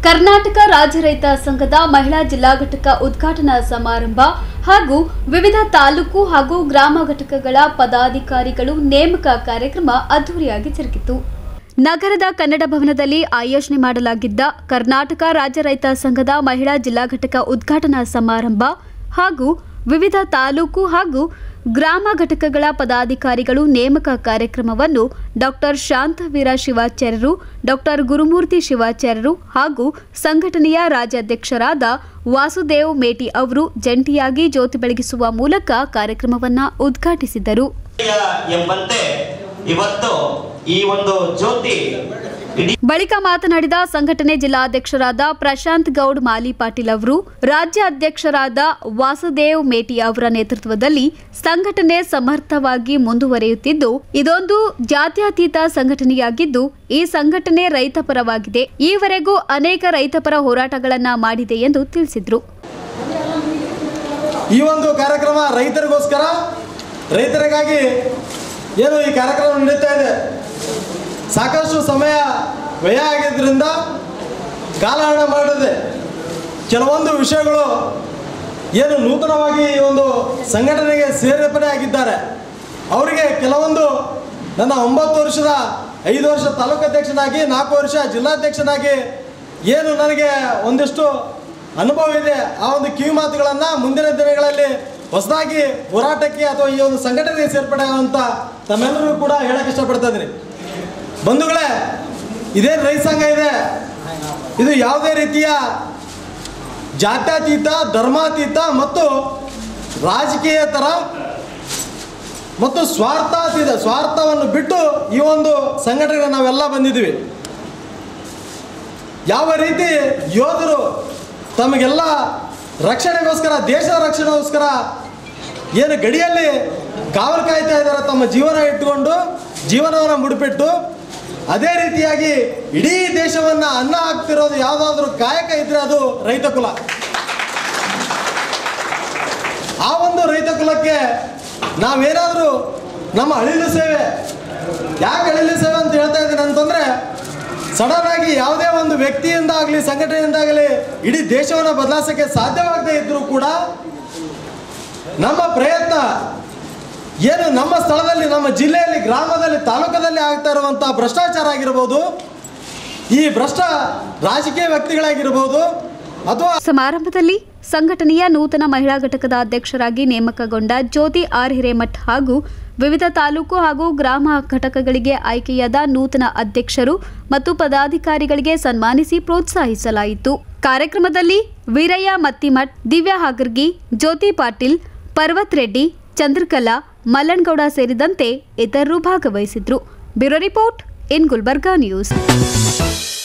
ಕರ್ನಾಟಕ ರಾಜ್ಯ ರೈತ ಸಂಘದ ಮಹಿಳಾ ಜಿಲ್ಲಾ ಘಟಕ ಉದ್ಘಾಟನಾ ಸಮಾರಂಭ ಹಾಗೂ ವಿವಿಧ ತಾಲೂಕು ಹಾಗೂ ಗ್ರಾಮ ಘಟಕಗಳ ಪದಾಧಿಕಾರಿಗಳು ನೇಮಕ ಕಾರ್ಯಕ್ರಮ ಅದ್ದೂರಿಯಾಗಿ ಜರುಗಿತು. ನಗರದ ಕನ್ನಡ ಭವನದಲ್ಲಿ ಆಯೋಜನೆ ಮಾಡಲಾಗಿದ್ದ ಕರ್ನಾಟಕ ರಾಜ್ಯ ರೈತ ಸಂಘದ ಮಹಿಳಾ ಜಿಲ್ಲಾ ಘಟಕ ಉದ್ಘಾಟನಾ ಸಮಾರಂಭ ಹಾಗೂ ವಿವಿಧ ತಾಲೂಕು ಹಾಗೂ ಗ್ರಾಮ ಘಟಕಗಳ ಪದಾಧಿಕಾರಿಗಳು ನೇಮಕ ಕಾರ್ಯಕ್ರಮವನ್ನು ಡಾಕ್ಟರ್ ಶಾಂತವೀರ ಶಿವಾಚಾರ್ಯರು, ಡಾಕ್ಟರ್ ಗುರುಮೂರ್ತಿ ಶಿವಾಚಾರ್ಯರು ಹಾಗೂ ಸಂಘಟನೆಯ ರಾಜ್ಯಾಧ್ಯಕ್ಷರಾದ ವಾಸುದೇವ್ ಮೇಟಿ ಅವರು ಜಂಟಿಯಾಗಿ ಜ್ಯೋತಿ ಬೆಳಗಿಸುವ ಮೂಲಕ ಕಾರ್ಯಕ್ರಮವನ್ನು ಉದ್ಘಾಟಿಸಿದರು. ಬಳಿಕ ಮಾತನಾಡಿದ ಸಂಘಟನೆ ಜಿಲ್ಲಾಧ್ಯಕ್ಷರಾದ ಪ್ರಶಾಂತ್ ಗೌಡ್ ಮಾಲಿ ಪಾಟೀಲ್ ಅವರು, ರಾಜ್ಯ ಅಧ್ಯಕ್ಷರಾದ ವಾಸುದೇವ್ ಮೇಟಿ ಅವರ ನೇತೃತ್ವದಲ್ಲಿ ಸಂಘಟನೆ ಸಮರ್ಥವಾಗಿ ಮುಂದುವರಿಯುತ್ತಿದ್ದು, ಇದೊಂದು ಜಾತ್ಯತೀತ ಸಂಘಟನೆಯಾಗಿದ್ದು ಈ ಸಂಘಟನೆ ರೈತ ಪರವಾಗಿದೆ. ಈವರೆಗೂ ಅನೇಕ ರೈತಪರ ಹೋರಾಟಗಳನ್ನು ಮಾಡಿದೆ ಎಂದು ತಿಳಿಸಿದರು. ಈ ಒಂದು ಕಾರ್ಯಕ್ರಮ ರೈತರಿಗೋಸ್ಕರ, ರೈತರಿಗಾಗಿ ಏನು ಈ ಕಾರ್ಯಕ್ರಮ ನಡೀತಾ ಇದೆ. ಸಾಕಷ್ಟು ಸಮಯ ವ್ಯಯ ಆಗಿದ್ದರಿಂದ ಕಾಲಹರಣ ಮಾಡಿದೆ. ಕೆಲವೊಂದು ವಿಷಯಗಳು ಏನು ನೂತನವಾಗಿ ಈ ಒಂದು ಸಂಘಟನೆಗೆ ಸೇರ್ಪಡೆ ಆಗಿದ್ದಾರೆ ಅವರಿಗೆ ಕೆಲವೊಂದು ನನ್ನ 9 ವರ್ಷದ 5 ವರ್ಷ ತಾಲೂಕು ಅಧ್ಯಕ್ಷನಾಗಿ 4 ವರ್ಷ ಜಿಲ್ಲಾಧ್ಯಕ್ಷನಾಗಿ ಏನು ನನಗೆ ಒಂದಿಷ್ಟು ಅನುಭವ ಇದೆ, ಆ ಒಂದು ಕಿವಿ ಮಾತುಗಳನ್ನು ಮುಂದಿನ ದಿನಗಳಲ್ಲಿ ಹೊಸದಾಗಿ ಹೋರಾಟಕ್ಕೆ ಅಥವಾ ಈ ಒಂದು ಸಂಘಟನೆಗೆ ಸೇರ್ಪಡೆ ಆಗುವಂಥ ತಮ್ಮೆಲ್ಲರಿಗೂ ಕೂಡ ಹೇಳಕ್ಕೆ ಇಷ್ಟಪಡ್ತಾ ಇದ್ದೀನಿ. ಬಂಧುಗಳೇ, ಇದೇನು ರೈತ ಸಂಘ ಇದೆ, ಇದು ಯಾವುದೇ ರೀತಿಯ ಜಾತ್ಯತೀತ, ಧರ್ಮಾತೀತ ಮತ್ತು ರಾಜಕೀಯೇತರ ಮತ್ತು ಸ್ವಾರ್ಥವನ್ನು ಬಿಟ್ಟು ಈ ಒಂದು ಸಂಘಟನೆಗೆ ನಾವೆಲ್ಲ ಬಂದಿದ್ದೀವಿ. ಯಾವ ರೀತಿ ಯೋಧರು ತಮಗೆಲ್ಲ ರಕ್ಷಣೆಗೋಸ್ಕರ, ದೇಶದ ರಕ್ಷಣೆಗೋಸ್ಕರ ಏನು ಗಡಿಯಲ್ಲಿ ಕಾವಲು ಕಾಯ್ತಾ ಇದ್ದಾರೆ, ತಮ್ಮ ಜೀವನ ಇಟ್ಟುಕೊಂಡು ಜೀವನವನ್ನು ಮುಡಿಪಿಟ್ಟು, ಅದೇ ರೀತಿಯಾಗಿ ಇಡೀ ದೇಶವನ್ನು ಅನ್ನ ಹಾಕ್ತಿರೋದು ಯಾವುದಾದ್ರೂ ಕಾಯಕ ಇದ್ರೆ ಅದು ರೈತ ಕುಲ. ಆ ಒಂದು ರೈತ ಕುಲಕ್ಕೆ ನಾವೇನಾದರೂ ನಮ್ಮ ಅಳಿಲು ಸೇವೆ, ಯಾಕೆ ಅಳಿಲು ಸೇವೆ ಅಂತ ಹೇಳ್ತಾ ಇದ್ದೀನಿ ಅಂತಂದರೆ, ಸಡನ್ ಆಗಿ ಯಾವುದೇ ಒಂದು ವ್ಯಕ್ತಿಯಿಂದ ಆಗಲಿ ಸಂಘಟನೆಯಿಂದಾಗಲಿ ಇಡೀ ದೇಶವನ್ನು ಬದಲಾಯಿಸೋಕ್ಕೆ ಸಾಧ್ಯವಾಗದೇ ಇದ್ದರೂ ಕೂಡ ನಮ್ಮ ಪ್ರಯತ್ನ ಏನು ನಮ್ಮ ಸ್ಥಳದಲ್ಲಿ, ನಮ್ಮ ಜಿಲ್ಲೆಯಲ್ಲಿ, ಗ್ರಾಮದಲ್ಲಿ, ತಾಲೂಕದಲ್ಲಿ ಆಗ್ತಾ ಇರುವಂಥ ಭ್ರಷ್ಟಾಚಾರ ಆಗಿರ್ಬೋದು, ಈ ಭ್ರಷ್ಟ ರಾಜಕೀಯ ವ್ಯಕ್ತಿಗಳಾಗಿರ್ಬೋದು ಅಥವಾ ಸಮಾರಂಭದಲ್ಲಿ ಸಂಘಟನೆಯ ನೂತನ ಮಹಿಳಾ ಘಟಕದ ಅಧ್ಯಕ್ಷರಾಗಿ ನೇಮಕಗೊಂಡ ಜ್ಯೋತಿ ಆರ್ ಹಿರೇಮಠ್ ಹಾಗೂ ವಿವಿಧ ತಾಲೂಕು ಹಾಗೂ ಗ್ರಾಮ ಘಟಕಗಳಿಗೆ ಆಯ್ಕೆಯಾದ ನೂತನ ಅಧ್ಯಕ್ಷರು ಮತ್ತು ಪದಾಧಿಕಾರಿಗಳಿಗೆ ಸನ್ಮಾನಿಸಿ ಪ್ರೋತ್ಸಾಹಿಸಲಾಯಿತು. ಕಾರ್ಯಕ್ರಮದಲ್ಲಿ ವೀರಯ್ಯ ಮತ್ತಿಮಠ್, ದಿವ್ಯಾ ಹಾಗರ್ಗಿ, ಜ್ಯೋತಿ ಪಾಟೀಲ್, ಪರ್ವತ್ ರೆಡ್ಡಿ, ಚಂದ್ರಕಲಾ, ಮಲ್ಲನಗೌಡ ಸೇರಿದಂತೆ ಇತರರು ಭಾಗವಹಿಸಿದ್ರು. Bureau report in Gulbarga news.